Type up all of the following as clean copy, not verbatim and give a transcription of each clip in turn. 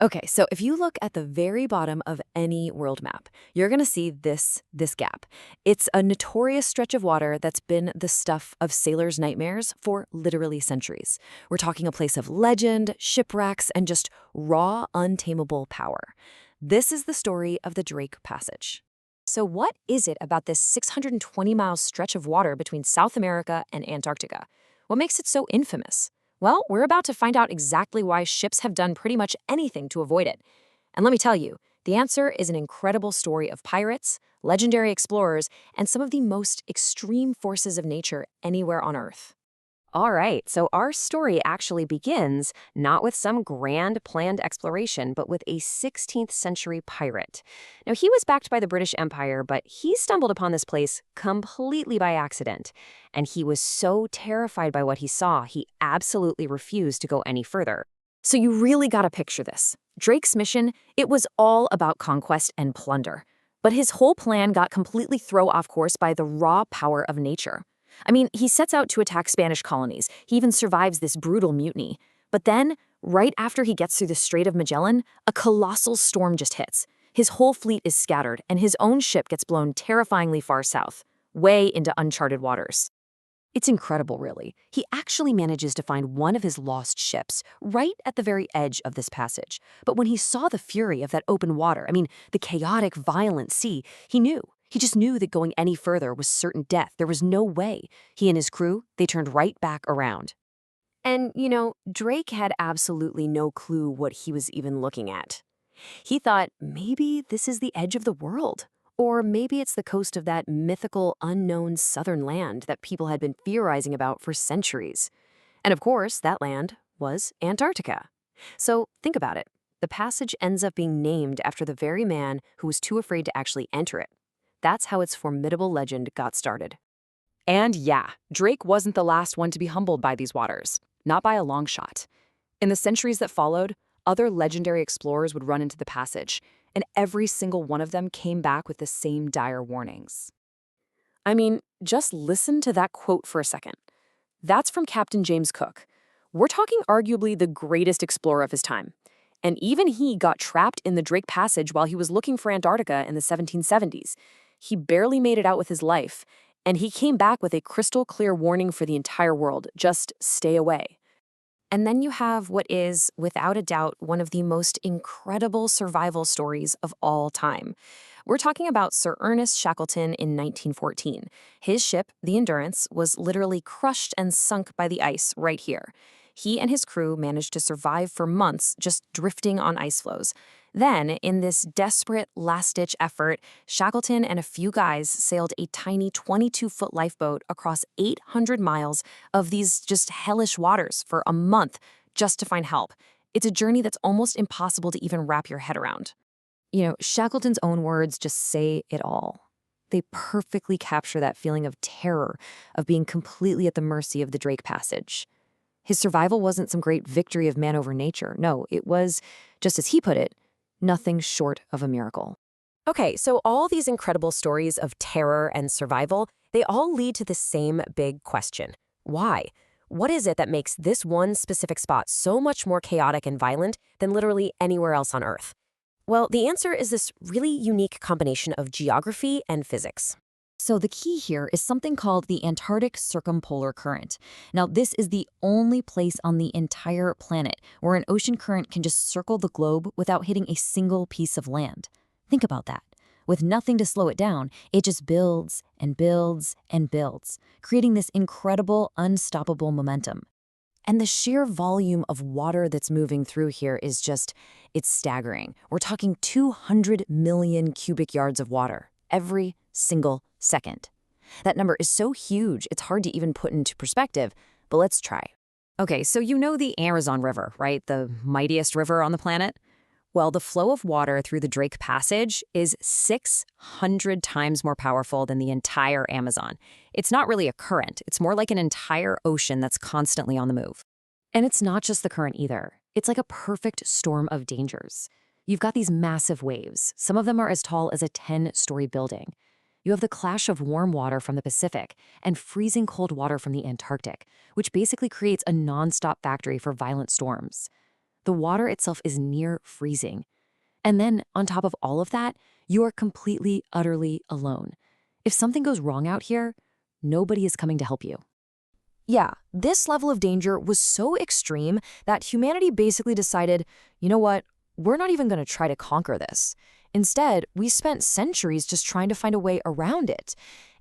Okay, so if you look at the very bottom of any world map, you're going to see this gap. It's a notorious stretch of water that's been the stuff of sailors' nightmares for literally centuries. We're talking a place of legend, shipwrecks, and just raw, untamable power. This is the story of the Drake Passage. So what is it about this 620-mile stretch of water between South America and Antarctica? What makes it so infamous? Well, we're about to find out exactly why ships have done pretty much anything to avoid it. And let me tell you, the answer is an incredible story of pirates, legendary explorers, and some of the most extreme forces of nature anywhere on Earth. All right, so our story actually begins not with some grand planned exploration, but with a 16th century pirate. Now, he was backed by the British Empire, but he stumbled upon this place completely by accident. And he was so terrified by what he saw, he absolutely refused to go any further. So you really gotta picture this. Drake's mission, it was all about conquest and plunder. But his whole plan got completely thrown off course by the raw power of nature. I mean, he sets out to attack Spanish colonies. He even survives this brutal mutiny. But then, right after he gets through the Strait of Magellan, a colossal storm just hits. His whole fleet is scattered, and his own ship gets blown terrifyingly far south, way into uncharted waters. It's incredible, really. He actually manages to find one of his lost ships right at the very edge of this passage. But when he saw the fury of that open water, the chaotic, violent sea, he knew. He just knew that going any further was certain death. There was no way. He and his crew, they turned right back around. And, Drake had absolutely no clue what he was even looking at. He thought, maybe this is the edge of the world. Or maybe it's the coast of that mythical, unknown southern land that people had been theorizing about for centuries. And of course, that land was Antarctica. So think about it. The passage ends up being named after the very man who was too afraid to actually enter it. That's how its formidable legend got started. And yeah, Drake wasn't the last one to be humbled by these waters, not by a long shot. In the centuries that followed, other legendary explorers would run into the passage, and every single one of them came back with the same dire warnings. Just listen to that quote for a second. That's from Captain James Cook. We're talking arguably the greatest explorer of his time. And even he got trapped in the Drake Passage while he was looking for Antarctica in the 1770s. He barely made it out with his life, and he came back with a crystal clear warning for the entire world: just stay away. And then you have what is, without a doubt, one of the most incredible survival stories of all time. We're talking about Sir Ernest Shackleton in 1914. His ship, the Endurance, was literally crushed and sunk by the ice right here. He and his crew managed to survive for months just drifting on ice floes. Then, in this desperate last-ditch effort, Shackleton and a few guys sailed a tiny 22-foot lifeboat across 800 miles of these just hellish waters for a month just to find help. It's a journey that's almost impossible to even wrap your head around. Shackleton's own words just say it all. They perfectly capture that feeling of terror, of being completely at the mercy of the Drake Passage. His survival wasn't some great victory of man over nature. No, it was, just as he put it, nothing short of a miracle. Okay, so all these incredible stories of terror and survival, they all lead to the same big question. Why? What is it that makes this one specific spot so much more chaotic and violent than literally anywhere else on Earth? Well, the answer is this really unique combination of geography and physics. So the key here is something called the Antarctic Circumpolar Current. Now, this is the only place on the entire planet where an ocean current can just circle the globe without hitting a single piece of land. Think about that. With nothing to slow it down, it just builds and builds and builds, creating this incredible, unstoppable momentum. And the sheer volume of water that's moving through here is it's staggering. We're talking 200 million cubic yards of water every single second. That number is so huge, it's hard to even put into perspective, but let's try. Okay, so you know the Amazon River, right? The mightiest river on the planet? Well, the flow of water through the Drake Passage is 600 times more powerful than the entire Amazon. It's not really a current. It's more like an entire ocean that's constantly on the move. And it's not just the current either. It's like a perfect storm of dangers. You've got these massive waves. Some of them are as tall as a 10-story building. You have the clash of warm water from the Pacific and freezing cold water from the Antarctic, which basically creates a nonstop factory for violent storms. The water itself is near freezing. And then, on top of all of that, you are completely, utterly alone. If something goes wrong out here, nobody is coming to help you. Yeah, this level of danger was so extreme that humanity basically decided, you know what, we're not even going to try to conquer this. Instead, we spent centuries just trying to find a way around it.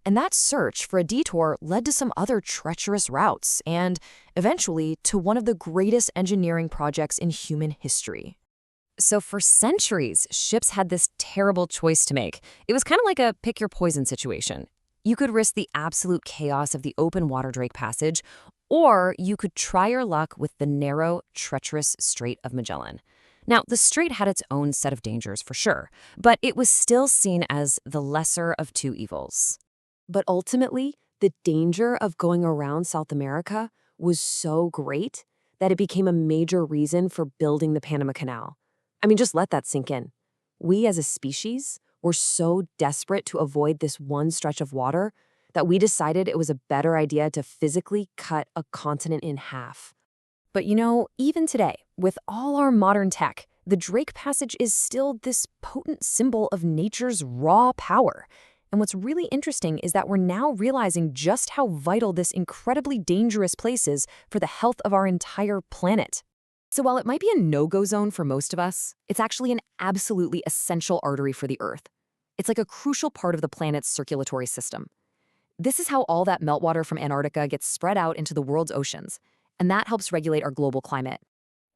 And that search for a detour led to some other treacherous routes and, eventually, to one of the greatest engineering projects in human history. So for centuries, ships had this terrible choice to make. It was kind of like a pick your poison situation. You could risk the absolute chaos of the open water Drake Passage, or you could try your luck with the narrow, treacherous Strait of Magellan. Now, the strait had its own set of dangers for sure, but it was still seen as the lesser of two evils. But ultimately, the danger of going around South America was so great that it became a major reason for building the Panama Canal. I mean, just let that sink in. We as a species were so desperate to avoid this one stretch of water that we decided it was a better idea to physically cut a continent in half. But you know, even today, with all our modern tech, the Drake Passage is still this potent symbol of nature's raw power. And what's really interesting is that we're now realizing just how vital this incredibly dangerous place is for the health of our entire planet. So while it might be a no-go zone for most of us, it's actually an absolutely essential artery for the Earth. It's like a crucial part of the planet's circulatory system. This is how all that meltwater from Antarctica gets spread out into the world's oceans, and that helps regulate our global climate.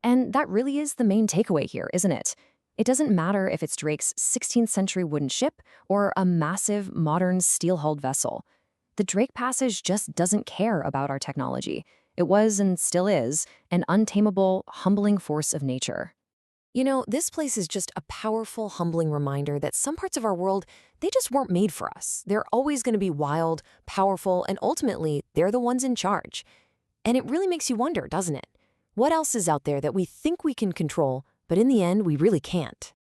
And that really is the main takeaway here, isn't it? It doesn't matter if it's Drake's 16th century wooden ship or a massive, modern, steel-hulled vessel. The Drake Passage just doesn't care about our technology. It was, and still is, an untamable, humbling force of nature. You know, this place is just a powerful, humbling reminder that some parts of our world, they just weren't made for us. They're always going to be wild, powerful, and ultimately, they're the ones in charge. And it really makes you wonder, doesn't it? What else is out there that we think we can control, but in the end, we really can't?